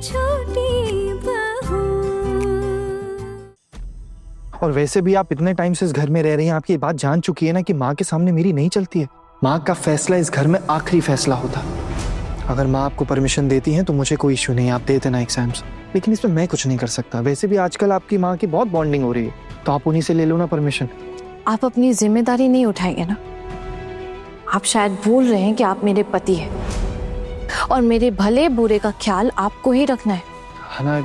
छोटी बहू। और वैसे भी आप इतने टाइम से इस घर में रह रही हैं, आपकी बात जान चुकी है ना कि माँ के सामने मेरी नहीं चलती है। माँ का फैसला इस घर में आखिरी फैसला होता। अगर माँ आपको परमिशन देती हैं तो मुझे कोई इश्यू नहीं, आप दे देना एग्जाम्स, लेकिन इसमें मैं कुछ नहीं कर सकता। वैसे भी आजकल आपकी माँ की बहुत बॉन्डिंग हो रही है, तो आप उन्हीं से ले लो ना परमिशन। आप अपनी जिम्मेदारी नहीं उठाएंगे ना? आप शायद भूल रहे हैं कि आप मेरे पति हैं और मेरे भले बुरे का ख्याल आपको ही रखना है ना।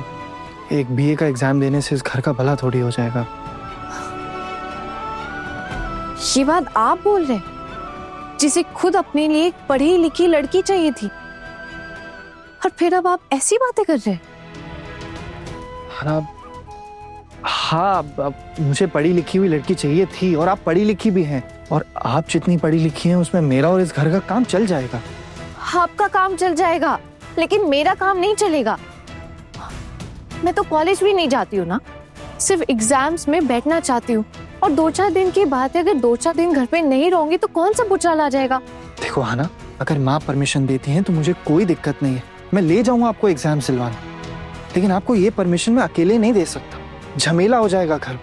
एक बीए का एग्जाम देने से इस घर का भला थोड़ी हो जाएगा। ये बात आप बोल रहे हैं जिसे खुद अपने लिए एक पढ़ी लिखी लड़की चाहिए थी, और फिर अब आप ऐसी बातें कर रहे हैं। हाँ, अब मुझे पढ़ी लिखी हुई लड़की चाहिए थी, और आप पढ़ी लिखी भी हैं, और आप जितनी पढ़ी लिखी हैं उसमें मेरा और इस घर का काम चल जाएगा। आपका काम चल जाएगा, लेकिन मेरा काम नहीं चलेगा। मैं तो कॉलेज भी नहीं जाती हूँ ना, सिर्फ एग्जाम्स में बैठना चाहती हूँ, और 2-4 दिन की बात है, अगर 2-4 दिन घर पे नहीं रहूंगी तो कौन सा भूचाल आ जाएगा। देखो हाना, अगर माँ परमिशन देती हैं तो मुझे कोई दिक्कत नहीं है, मैं ले जाऊंगा आपको एग्जाम सिलवाने, लेकिन आपको ये परमिशन मैं अकेले नहीं दे सकता, झमेला हो जाएगा घर।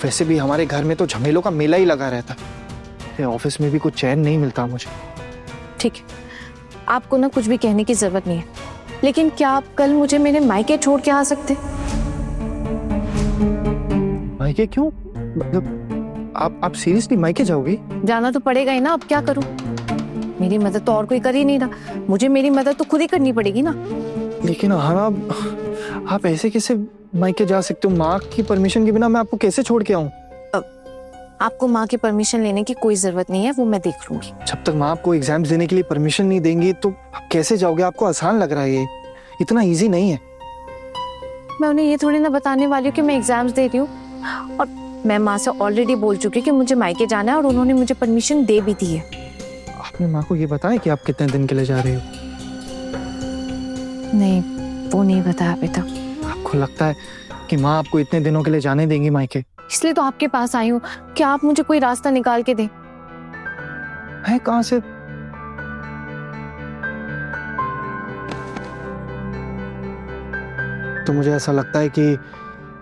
वैसे भी हमारे घर में तो झमेलों का मेला ही लगा रहता है, ऑफिस में भी कुछ चैन नहीं मिलता मुझे। ठीक है, आपको ना कुछ भी कहने की जरूरत नहीं है, लेकिन क्या आप कल मुझे मेरे मायके छोड़ के आ सकते? मायके क्यों? मतलब आप सीरियसली मायके जाओगी? जाना तो पड़ेगा ही ना, अब क्या करूं? मेरी मदद तो और कोई कर ही नहीं रहा, मुझे मेरी मदद तो खुद ही करनी पड़ेगी ना। लेकिन हाँ, आप ऐसे कैसे मायके जा सकते हो? माँ की परमिशन के बिना मैं आपको कैसे छोड़ के आऊं? आपको माँ की परमिशन लेने की कोई जरूरत नहीं है, वो मैं देख लूंगी। जब तक माँ आपको एग्जाम्स देने के लिए परमिशन नहीं देंगी तो आप कैसे जाओगे? आपको आसान लग रहा है, ये इतना इजी नहीं है। मैं उन्हें ये थोड़ी ना बताने वाली हूँ कि मैं एग्जाम्स दे रही हूँ, और मैं माँ से ऑलरेडी बोल चुकी हूँ कि मुझे मायके जाना है, और उन्होंने मुझे परमिशन दे भी दी है। आपने माँ को ये बताया कि आप कितने दिन के लिए जा रही हो? नहीं, वो नहीं बताया अभी तक। आपको लगता है कि माँ आपको इतने दिनों के लिए जाने देंगी मायके? इसलिए तो आपके पास आई हूँ कि आप मुझे कोई रास्ता निकाल के दें। है कहाँ से? तो मुझे ऐसा लगता है कि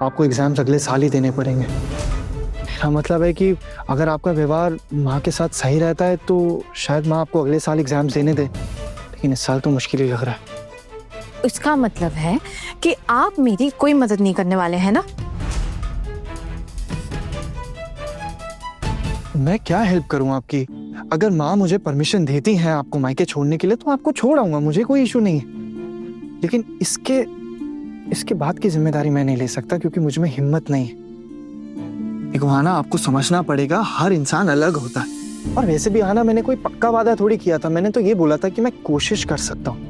आपको एग्जाम्स अगले साल ही देने पड़ेंगे। मेरा मतलब है कि अगर आपका व्यवहार माँ के साथ सही रहता है तो शायद माँ आपको अगले साल एग्जाम्स देने दे, लेकिन इस साल तो मुश्किल ही लग रहा है। इसका मतलब है कि आप मेरी कोई मदद नहीं करने वाले हैं ना? मैं क्या हेल्प करूं आपकी? अगर माँ मुझे परमिशन देती हैं आपको मायके छोड़ने के लिए तो आपको छोड़ आऊंगा, मुझे कोई इशू नहीं है, लेकिन इसके बाद की जिम्मेदारी मैं नहीं ले सकता, क्योंकि मुझ में हिम्मत नहीं है। देखो हाना, आपको समझना पड़ेगा, हर इंसान अलग होता है, और वैसे भी हाना, मैंने कोई पक्का वादा थोड़ी किया था, मैंने तो ये बोला था कि मैं कोशिश कर सकता हूँ।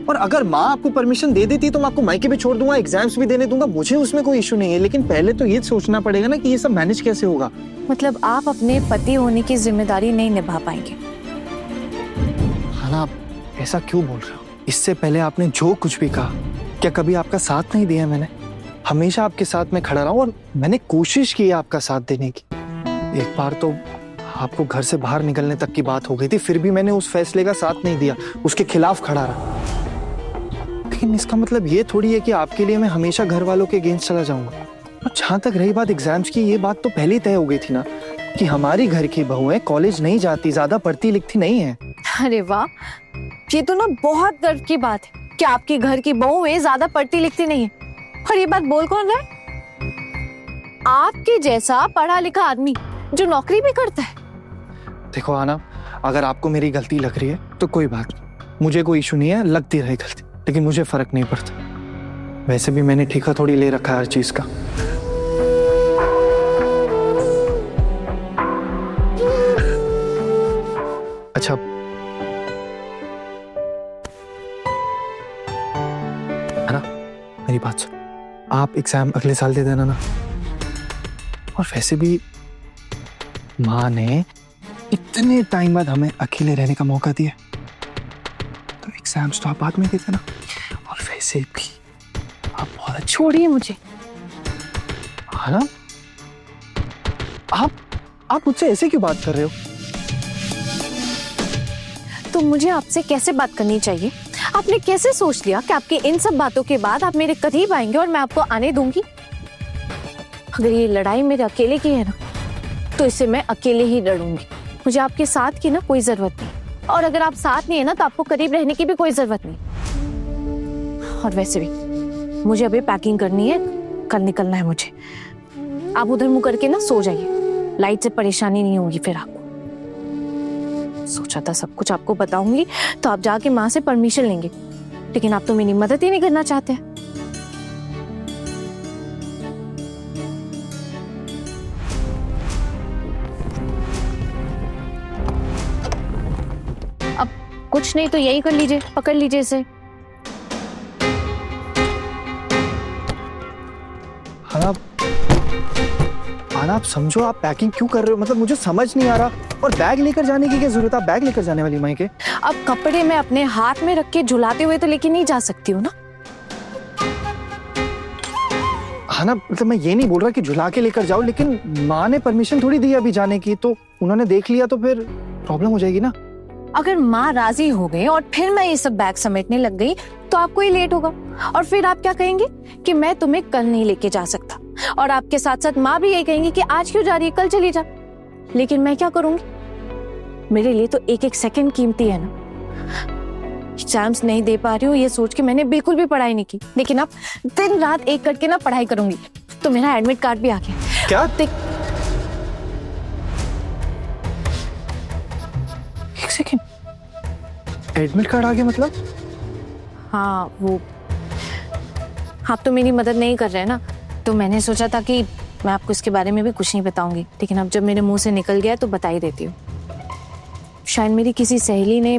और अगर माँ आपको परमिशन दे देती तो मैं आपको मायके भी छोड़ दूंगा, एग्जाम्स भी देने दूंगा, मुझे उसमें कोई इशू नहीं है, लेकिन पहले तो ये सोचना पड़ेगा ना कि ये सब मैनेज कैसे होगा। मतलब आप अपने पति होने की जिम्मेदारी नहीं निभा पाएंगे? हाना, आप ऐसा क्यों बोल रहे हो? इससे पहले आपने जो कुछ भी कहा, क्या कभी आपका साथ नहीं दिया मैंने? हमेशा आपके साथ में खड़ा रहा हूं, और मैंने कोशिश की है आपका साथ देने की। एक बार तो आपको घर से बाहर निकलने तक की बात हो गई थी, फिर भी मैंने उस फैसले का साथ नहीं दिया, उसके खिलाफ खड़ा रहा। लेकिन इसका मतलब ये थोड़ी है कि आपके लिए मैं हमेशा घर वालों के अगेंस्ट चला जाऊंगा। और जहां तक रही बात एग्जाम्स की, ये बात तो पहले ही तय हो गई थी ना कि हमारी घर की बहुएं कॉलेज नहीं जाती, ज्यादा पढ़ती लिखती नहीं है। अरे वाह, ये तो ना बहुत गर्व की बात है कि आपकी घर की बहुएं ज्यादा पढ़ती लिखती नहीं है। और ये बात बोल कौन रहा है? आपके जैसा पढ़ा लिखा आदमी जो नौकरी भी करता है। देखो आना, अगर आपको मेरी गलती लग रही है तो कोई बात नहीं, मुझे कोई इशू नहीं है, लगती रहे गलती, लेकिन मुझे फर्क नहीं पड़ता। वैसे भी मैंने ठेका थोड़ी ले रखा है हर चीज का। अच्छा, है ना, मेरी बात सुन, आप एग्जाम अगले साल दे देना ना। और वैसे भी माँ ने इतने टाइम बाद हमें अकेले रहने का मौका दिया, तो एग्जाम्स तो आप बाद में दे देना। और वैसे भी आप बहुत अच्छी। छोड़िए मुझे। है ना, आप मुझसे ऐसे क्यों बात कर रहे हो? तो मुझे आपसे कैसे बात करनी चाहिए? आपने कैसे सोच लिया कि आपकी इन सब बातों के बाद आप मेरे करीब आएंगे और मैं आपको आने दूंगी? अगर ये लड़ाई मेरे अकेले की है ना, तो इसे मैं अकेले ही लड़ूंगी। मुझे आपके साथ की ना कोई जरूरत नहीं, और अगर आप साथ नहीं है ना तो आपको करीब रहने की भी कोई जरूरत नहीं। और वैसे भी मुझे अभी पैकिंग करनी है, कल निकलना है मुझे। आप उधर मुंह करके ना सो जाइए, लाइट से परेशानी नहीं होगी फिर आपको। सोचा था सब कुछ आपको बताऊंगी तो आप जाके माँ से परमिशन लेंगे, लेकिन आप तो मेरी मदद ही नहीं करना चाहते हैं। अब कुछ नहीं तो यही कर लीजिए, पकड़ लीजिए इसे। आना, आप समझो, आप पैकिंग क्यों कर रहे हो? मतलब मुझे समझ नहीं आ रहा। और बैग लेकर जाने की क्या जरूरत है? आप बैग लेकर जाने वाली मायके? अब कपड़े मैं अपने हाथ में रख के झुलाते हुए तो लेके नहीं जा सकती हूँ ना। हाँ ना, मतलब मैं ये नहीं बोल रहा कि झुला के लेकर जाओ, लेकिन माँ ने परमिशन थोड़ी दी अभी जाने की, तो उन्होंने देख लिया तो फिर प्रॉब्लम हो जाएगी ना। अगर माँ राजी हो गई और फिर मैं ये सब बैग समेटने लग गई तो आपको ही लेट होगा, और फिर आप क्या कहेंगे कि मैं तुम्हें कल नहीं लेके जा सकता, और आपके साथ साथ माँ भी यही कहेंगी कि आज क्यों जा रही है, कल चली जा। लेकिन मैं क्या करूंगी? मेरे लिए तो एक एक सेकंड कीमती है ना। एग्जाम्स नहीं दे पा रही हूँ ये सोच के मैंने बिल्कुल भी पढ़ाई नहीं की, लेकिन अब दिन रात एक करके ना पढ़ाई करूंगी। तो मेरा एडमिट कार्ड भी आ गया। क्या? एक सेकंड, एडमिट कार्ड आ गया मतलब? हाँ, वो आप तो मेरी मदद नहीं कर रहे हैं ना, तो मैंने सोचा था कि मैं आपको इसके बारे में भी कुछ नहीं बताऊंगी, लेकिन अब जब मेरे मुंह से निकल गया तो बता ही देती हूँ। शायद मेरी किसी सहेली ने,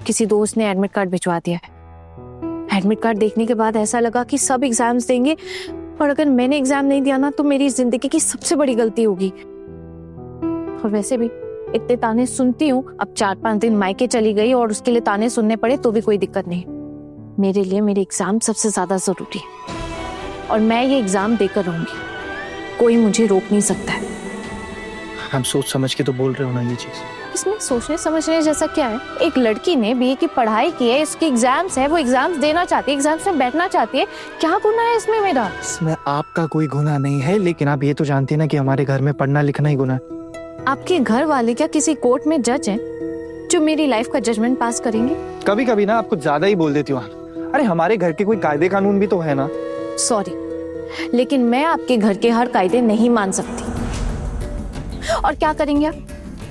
किसी दोस्त ने एडमिट कार्ड भिजवा दिया है। एडमिट कार्ड देखने के बाद ऐसा लगा कि सब एग्जाम्स देंगे, और अगर मैंने एग्जाम नहीं दिया ना तो मेरी जिंदगी की सबसे बड़ी गलती होगी। और वैसे भी इतने ताने सुनती हूँ, अब 4-5 दिन मायके चली गई और उसके लिए ताने सुनने पड़े तो भी कोई दिक्कत नहीं। मेरे लिए मेरे एग्जाम सबसे ज्यादा जरूरी है, और मैं ये एग्जाम देकर रहूंगी। कोई मुझे रोक नहीं सकता है। हम सोच समझ के तो बोल रहे हो ना ये चीज। इसमें सोचने समझने जैसा क्या है? एक लड़की ने बीए की पढ़ाई की है, इसके एग्जाम्स है, वो एग्जाम्स देना चाहती है, एग्जाम्स में बैठना चाहती है। क्या गुनाह है इसमें मेरा? इसमें आपका कोई गुनाह नहीं है, लेकिन आप ये तो जानती है ना कि हमारे घर में पढ़ना लिखना ही गुनाह है। आपके घर वाले क्या किसी कोर्ट में जज हैं जो मेरी लाइफ का जजमेंट पास करेंगे? कभी कभी ना आप कुछ ज्यादा ही बोल देती हो। अरे हमारे घर के कोई कायदे कानून भी तो है ना। सॉरी, लेकिन मैं आपके घर के हर कायदे नहीं मान सकती। और क्या करेंगे आप?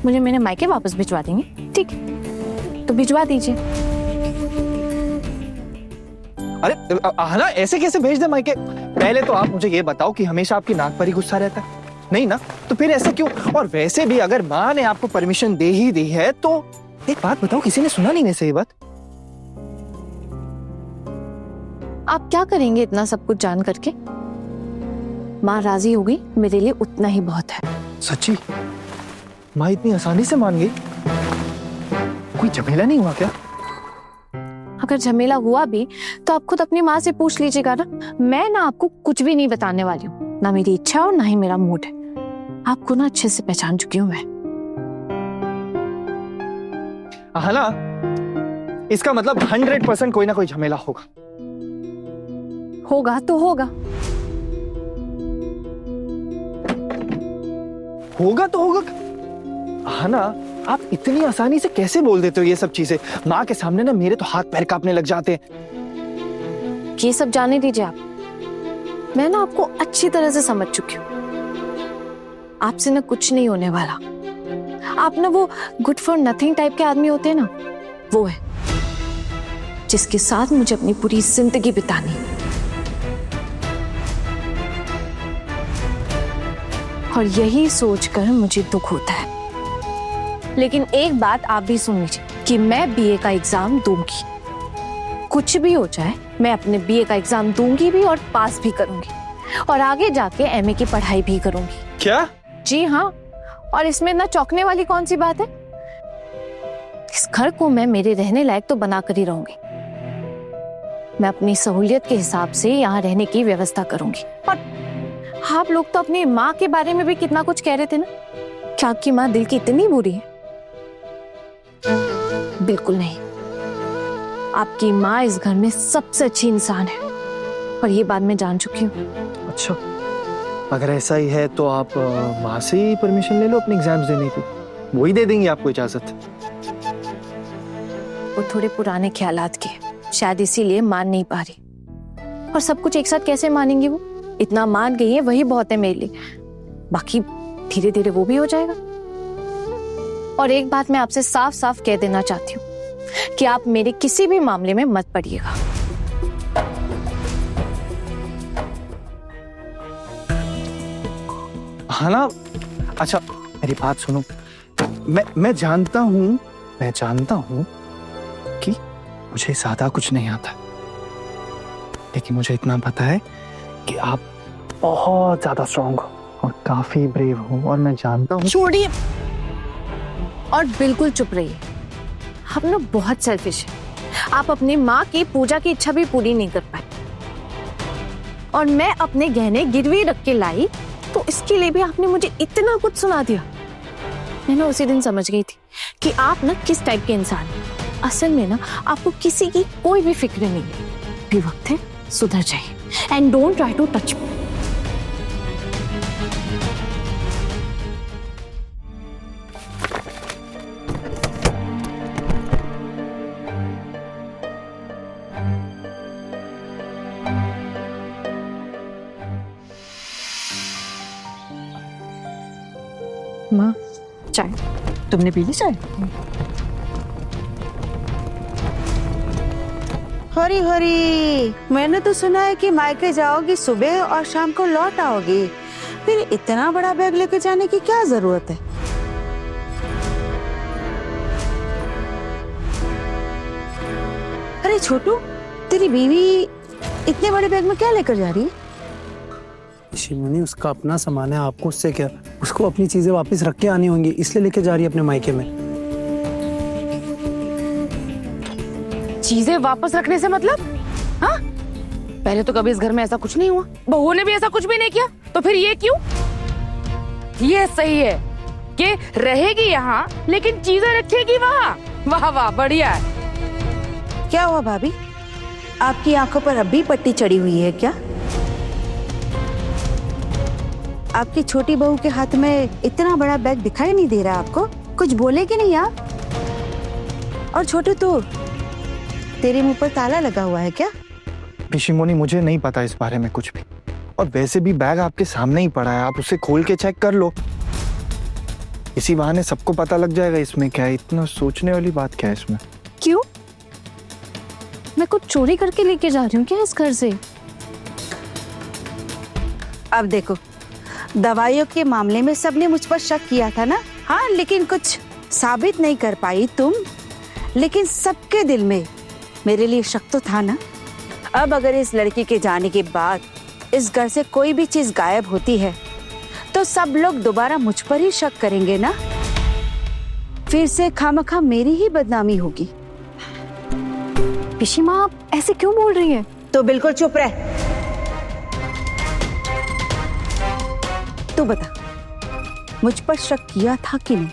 मुझे मेरे मायके वापस भिजवा देंगे? ठीक है, तो भिजवा दीजिए। अरे ना, ऐसे कैसे भेज दे मायके? पहले तो आप मुझे ये बताओ कि हमेशा आपकी नाक पर ही गुस्सा रहता है? नहीं ना, तो फिर ऐसा क्यों? और वैसे भी अगर माँ ने आपको परमिशन दे ही दी है तो एक बात बताओ, किसी ने सुना नहीं वैसे ये बात? आप क्या करेंगे इतना सब कुछ जान करके? माँ राजी हो गई, मेरे लिए उतना ही बहुत है। सच्ची? माँ इतनी आसानी से मान गई? कोई झमेला नहीं हुआ क्या? अगर झमेला हुआ भी तो आप खुद अपनी माँ से पूछ लीजिएगा ना। मैं ना आपको कुछ भी नहीं बताने वाली हूँ, ना मेरी इच्छा और ना ही मेरा मूड है। आपको ना अच्छे से पहचान चुकी हूँ मैं। हाँ ना, इसका मतलब 100% कोई ना कोई झमेला होगा। होगा तो होगा। होगा तो होगा। हाँ ना, आप इतनी आसानी से कैसे बोल देते हो ये सब चीजें? माँ के सामने ना मेरे तो हाथ पैर कांपने लग जाते हैं। ये सब जाने दीजिए आप। मैं ना आपको अच्छी तरह से समझ चुकी हूँ। आपसे ना कुछ नहीं होने वाला। आप ना वो गुड फॉर नथिंग टाइप के आदमी होते हैं ना, वो है जिसके साथ मुझे अपनी पूरी जिंदगी बितानी। और यही सोचकर मुझे दुख होता है। लेकिन एक बात आप भी सुन लीजिए कि मैं बीए का एग्जाम दूंगी। कुछ भी हो जाए, मैं अपने बीए का एग्जाम दूंगी भी और पास भी करूंगी, और आगे जाके एमए की पढ़ाई भी करूंगी। क्या? जी हाँ, और इसमें ना चौंकने वाली कौन सी बात है? इस घर को मैं मेरे रहने लायक तो बना कर ही रहूंगी। मैं अपनी सहूलियत के हिसाब से यहाँ रहने की व्यवस्था करूंगी। और आप लोग तो अपनी माँ के बारे में भी कितना कुछ कह रहे थे ना। क्या आपकी माँ दिल की इतनी बुरी है? बिल्कुल नहीं। आपकी माँ इस घर में सबसे अच्छी इंसान है और ये बात मैं जान चुकी हूँ। अच्छा, अगर ऐसा ही है तो आप माँ से ही परमिशन ले लो अपने एग्जाम्स देने की, वही दे देंगी आपको इजाजत। वो थोड़े पुराने ख्यालात के, शायद इसीलिए मान नहीं पा रही। और सब कुछ एक साथ कैसे मानेंगी वो? इतना मान गई है वही बहुत है मेरे लिए, बाकी धीरे धीरे वो भी हो जाएगा। और एक बात मैं आपसे साफ साफ कह देना चाहती हूँ कि आप मेरे किसी भी मामले में मत पड़िएगा। हाँ ना? अच्छा मेरी बात सुनो, मैं जानता हूँ कि मुझे ज्यादा कुछ नहीं आता, लेकिन मुझे इतना पता है कि आप बहुत ज्यादा स्ट्रांग हो और काफी ब्रेव हो, और मैं जानता हूँ। छोड़िए और बिल्कुल चुप रहिए। आप ना बहुत सेल्फिश है। आप अपनी माँ की पूजा की इच्छा भी पूरी नहीं कर पाए, और मैं अपने गहने गिरवी रख के लाई तो इसके लिए भी आपने मुझे इतना कुछ सुना दिया। मैं ना उसी दिन समझ गई थी कि आप ना किस टाइप के इंसान हैं। असल में ना आपको किसी की कोई भी फिक्र नहीं है। भी वक्त है सुधर जाइए and don't try to touch me. माँ चाय। तुमने पी ली चाय? हरी हरी, मैंने तो सुना है कि मायके जाओगी सुबह और शाम को लौट आओगी, फिर इतना बड़ा बैग लेके जाने की क्या जरूरत है? अरे छोटू, तेरी बीवी इतने बड़े बैग में क्या लेकर जा रही है? शिवानी, उसका अपना सामान है, आपको उससे क्या? उसको अपनी चीजें वापस रख के आनी होंगी, इसलिए लेके जा रही है अपने मायके में। चीजें वापस रखने से मतलब? हाँ, पहले तो कभी इस घर में ऐसा कुछ नहीं हुआ, बहू ने भी ऐसा कुछ भी नहीं किया, तो फिर ये क्यों? ये सही है कि रहेगी यहाँ लेकिन चीजें रखेगी वहाँ। वाह वाह, बढ़िया है। क्या हुआ भाभी, आपकी आंखों पर अब भी पट्टी चढ़ी हुई है क्या? आपकी छोटी बहू के हाथ में इतना बड़ा बैग दिखाई नहीं दे रहा आपको? कुछ बोलेगी नहीं आप? और छोटू, तो तेरे मुंह पर ताला लगा हुआ है क्या? पिशिमोनी, मुझे नहीं पता इस बारे में कुछ भी, और वैसे भी बैग आपके सामने ही पड़ा है, आप उसे खोल के चेक कर लो। इसी बहाने सबको पता लग जाएगा इसमें क्या है। इतना सोचने वाली बात क्या है इसमें? क्यों? मैं कुछ चोरी करके लेके जा रही हूँ क्या इस घर से? अब देखो, दवाइयों के मामले में सबने मुझ पर शक किया था ना? हाँ, लेकिन कुछ साबित नहीं कर पाई तुम, लेकिन सबके दिल में मेरे लिए शक तो था ना। अब अगर इस लड़की के जाने के बाद इस घर से कोई भी चीज गायब होती है तो सब लोग दोबारा मुझ पर ही शक करेंगे ना। फिर से खामखा मेरी ही बदनामी होगी। पिशी माँ, आप ऐसे क्यों बोल रही हैं? तो बिल्कुल चुप रह। तू बता, मुझ पर शक किया था कि नहीं?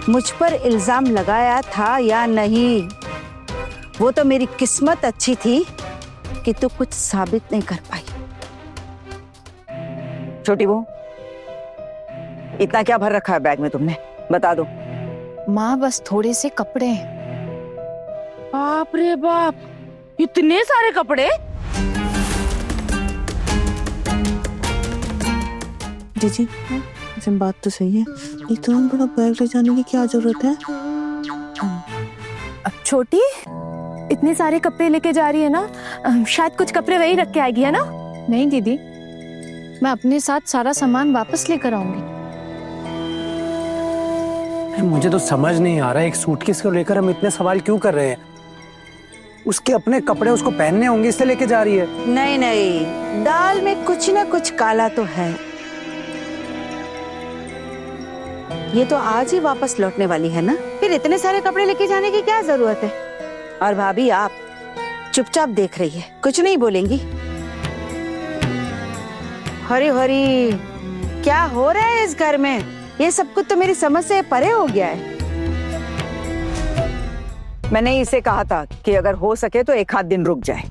मुझ पर इल्जाम लगाया था या नहीं? वो तो मेरी किस्मत अच्छी थी कि तू कुछ साबित नहीं कर पाई। छोटी बहू, इतना क्या भर रखा है बैग में तुमने? बता दो। माँ, बस थोड़े से कपड़े हैं। बाप रे बाप, इतने सारे कपड़े? जी, वैसे बात तो सही है, इतना बड़ा बैग ले जाने की क्या जरूरत है? अब छोटी इतने सारे कपड़े लेके जा रही है ना, शायद कुछ कपड़े वही रख के आएगी, है ना? नहीं दीदी, मैं अपने साथ सारा सामान वापस लेकर आऊंगी। मुझे तो समझ नहीं आ रहा है, एक सूटकेस को लेकर हम इतने सवाल क्यों कर रहे हैं? उसके अपने कपड़े उसको पहनने होंगे, इससे लेके जा रही है। नहीं नहीं, दाल में कुछ ना कुछ काला तो है। ये तो आज ही वापस लौटने वाली है ना, फिर इतने सारे कपड़े लेके जाने की क्या जरूरत है? और भाभी, आप चुपचाप देख रही है, कुछ नहीं बोलेंगी? हरी हरी, क्या हो रहा है इस घर में? ये सब कुछ तो मेरी समझ से परे हो गया है। मैंने इसे कहा था कि अगर हो सके तो एक आध दिन रुक जाए।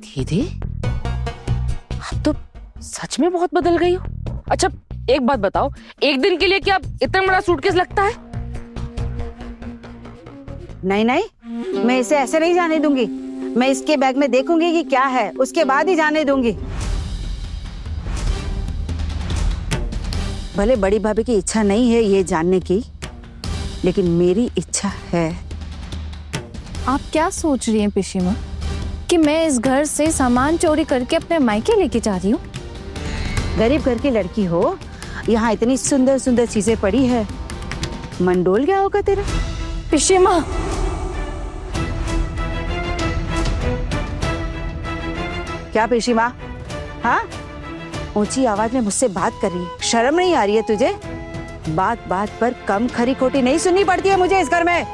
दीदी, आप तो सच में बहुत बदल गई हो। अच्छा एक बात बताओ, एक दिन के लिए क्या इतना बड़ा सूटकेस लगता है? नहीं नहीं, मैं इसे ऐसे नहीं जाने दूंगी। मैं इसके बैग में देखूंगी कि क्या है, उसके बाद ही जाने दूंगी। भले बड़ी भाभी की इच्छा नहीं है ये जानने की, लेकिन मेरी इच्छा है। आप क्या सोच रही हैं पिशीमा कि मैं इस घर से सामान चोरी करके अपने मायके लेके जा रही हूँ? गरीब घर की लड़की हो, यहाँ इतनी सुंदर सुंदर चीजें पड़ी है, मन डोल गया होगा तेरा। पिशीमा, क्या पिशीमा? हाँ, ऊंची आवाज में मुझसे बात कर रही है, शर्म नहीं आ रही है तुझे? बात बात पर कम खरी खोटी नहीं सुननी पड़ती है मुझे इस घर में।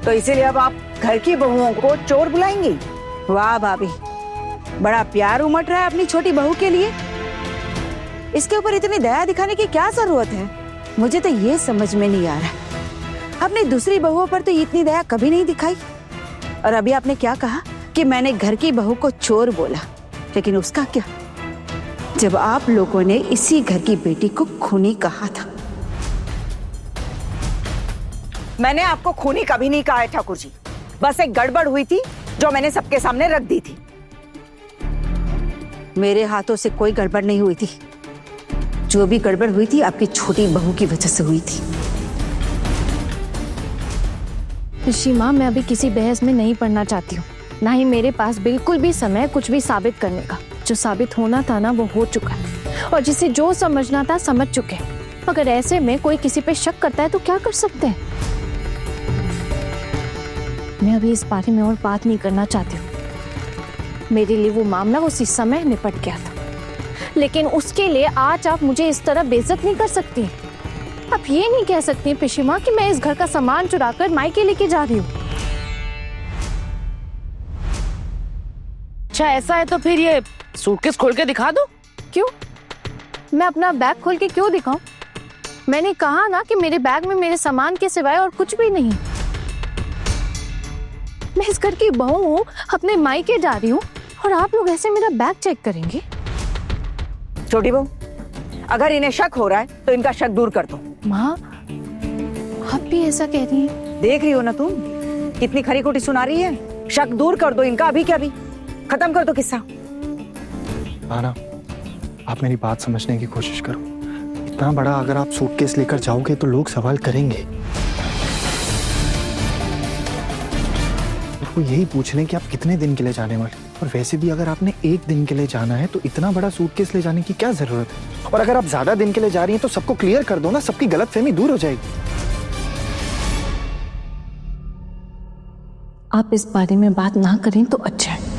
तो इसीलिए अब आप घर की बहुओं को चोर बुलाएंगी? वाह भाभी, बड़ा प्यार उमड़ रहा है अपनी छोटी बहू के लिए। इसके ऊपर इतनी दया दिखाने की क्या जरूरत है? मुझे तो ये समझ में नहीं आ रहा। अपनी दूसरी बहुओं पर तो इतनी दया कभी नहीं दिखाई। और अभी आपने क्या कहा कि मैंने घर की बहू को चोर बोला, लेकिन उसका क्या जब आप लोगों ने इसी घर की बेटी को खूनी कहा था। मैंने आपको खूनी कभी नहीं कहा है ठाकुर जी, बस एक गड़बड़ हुई थी जो मैंने सबके सामने रख दी थी। मेरे हाथों से कोई गड़बड़ नहीं हुई थी। जो भी गड़बड़ हुई थी आपकी छोटी बहू की वजह से हुई थी। पिशीमा, मैं अभी किसी बहस में नहीं पड़ना चाहती हूँ, ना ही मेरे पास बिल्कुल भी समय कुछ भी साबित करने का। जो साबित होना था ना वो हो चुका है, और जिसे जो समझना था समझ चुके हैं। अगर ऐसे में कोई किसी पे शक करता है तो क्या कर सकते हैं? मैं अभी इस बारे में और बात नहीं करना चाहती हूँ। मेरे लिए वो मामला उसी समय निपट गया था, लेकिन उसके लिए आज आप मुझे इस तरह बेइज्जत नहीं कर सकती। आप ये नहीं कह सकती पिशीमा कि मैं इस घर का सामान चुराकर मायके लेके जा रही हूँ। अच्छा ऐसा है तो फिर ये सूटकेस खोल के दिखा दो। क्यों? मैं अपना बैग खोल के क्यों दिखाऊं? मैंने कहा ना कि मेरे बैग में मेरे सामान के सिवाय और कुछ भी नहीं। मैं इस घर की बहू हूँ, अपने मायके जा रही हूँ, और आप लोग ऐसे मेरा बैग चेक करेंगे? छोटी बहू, अगर इन्हें शक हो रहा है तो इनका शक दूर कर दो। माँ, आप भी ऐसा कह रही हैं? देख रही हो ना तुम कितनी खरी खोटी सुना रही है। शक दूर कर दो इनका, अभी क्या अभी खत्म कर दो किस्सा। आना, आप मेरी बात समझने की कोशिश करो। इतना बड़ा अगर आप सूटकेस लेकर जाओगे तो लोग सवाल करेंगे। वो यही पूछ लें कि आप कितने दिन के लिए जाने वाले। और वैसे भी अगर आपने एक दिन के लिए जाना है तो इतना बड़ा सूटकेस ले जाने की क्या जरूरत है? और अगर आप ज्यादा दिन के लिए जा रही हैं तो सबको क्लियर कर दो ना, सबकी गलतफहमी दूर हो जाएगी। आप इस बारे में बात ना करें तो अच्छा है।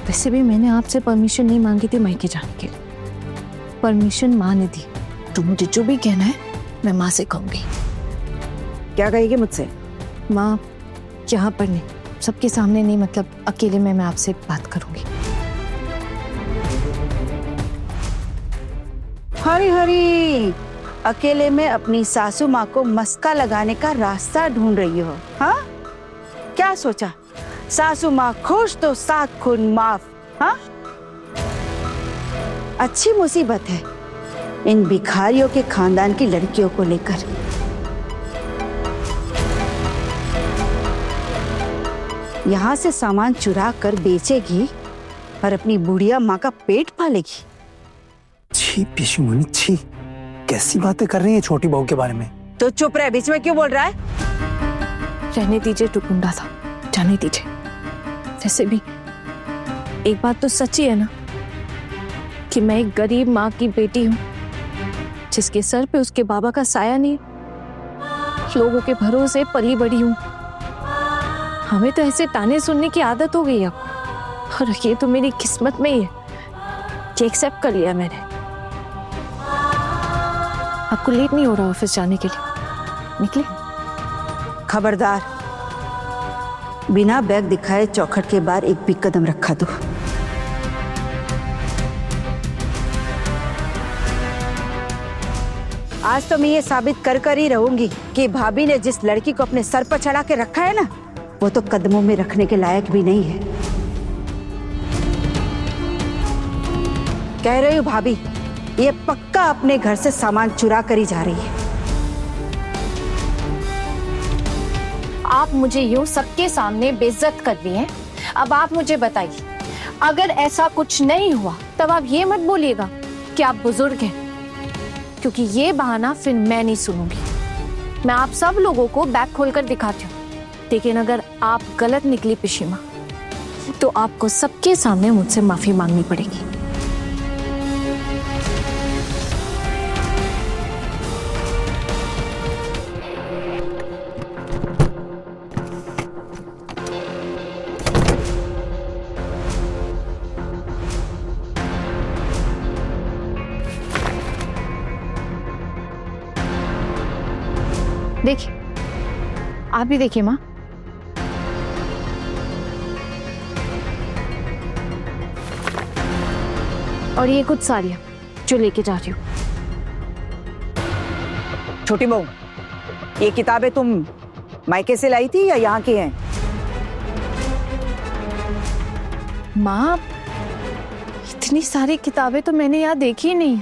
वैसे भी मैंने आपसे परमिशन नहीं मांगी थी मायके जाने के लिए। परमिशन माँ ने दी, तो मुझे जो भी कहना है मैं माँ से कहूंगी। क्या कहेगी मुझसे? माँ, यहाँ पर नहीं, सबके सामने नहीं, मतलब अकेले में मैं आपसे बात करूंगी। हरी हरी, अकेले में अपनी सासू माँ को मस्का लगाने का रास्ता ढूंढ रही हो? हाँ, क्या सोचा सासू माँ खुश तो 7 खून माफ? हाँ, अच्छी मुसीबत है इन भिखारियों के खानदान की लड़कियों को लेकर। यहाँ से सामान चुरा कर बेचेगी और अपनी बुढ़िया माँ का पेट पालेगी। छी पिशुमनी, छी, कैसी बातें कर रही है छोटी बहू के बारे में? तो चुप रहे, बीच में क्यों बोल रहा है? रहने दीजिए, टुकुंडा था, जाने दीजिए। वैसे भी एक बात तो सच्ची है ना कि मैं एक गरीब माँ की बेटी हूँ, जिसके सर पे उसके बाबा का साया नहीं, लोगों के भरोसे पली बड़ी हूँ। हमें तो ऐसे ताने सुनने की आदत हो गई अब, और ये तो मेरी किस्मत में ही है कि एक्सेप्ट कर लिया मैंने। आपको लेट नहीं हो रहा ऑफिस जाने के लिए? निकले। खबरदार, बिना बैग दिखाए चौखट के बाहर एक भी कदम रखा दो। आज तो मैं ये साबित कर कर ही रहूंगी कि भाभी ने जिस लड़की को अपने सर पर चढ़ा के रखा है ना, वो तो कदमों में रखने के लायक भी नहीं है। कह रही हूँ भाभी, ये पक्का अपने घर से सामान चुरा कर ही जा रही है। आप मुझे यूं सबके सामने बेइज्जत कर दी हैं। अब आप मुझे बताइए, अगर ऐसा कुछ नहीं हुआ तब आप ये मत बोलिएगा कि आप बुजुर्ग हैं, क्योंकि ये बहाना फिर मैं नहीं सुनूंगी। मैं आप सब लोगों को बैग खोलकर दिखाती हूँ, लेकिन अगर आप गलत निकली पिशीमा, तो आपको सबके सामने मुझसे माफी मांगनी पड़ेगी। देखिए, आप भी देखिए माँ। और ये कुछ साड़ियाँ जो लेके जा रही हूँ। छोटी बहू, ये किताबें तुम मायके से लाई थी या यहाँ की हैं? माँ, इतनी सारी किताबें तो मैंने यहाँ देखी ही नहीं।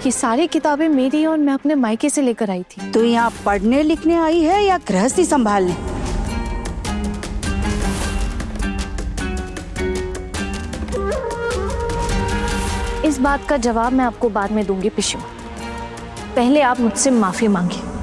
ये सारी किताबें मेरी और मैं अपने मायके से लेकर आई थी। तो यहाँ पढ़ने लिखने आई है या गृहस्थी संभालने? इस बात का जवाब मैं आपको बाद में दूंगी पिशू। पहले आप मुझसे माफी मांगिए।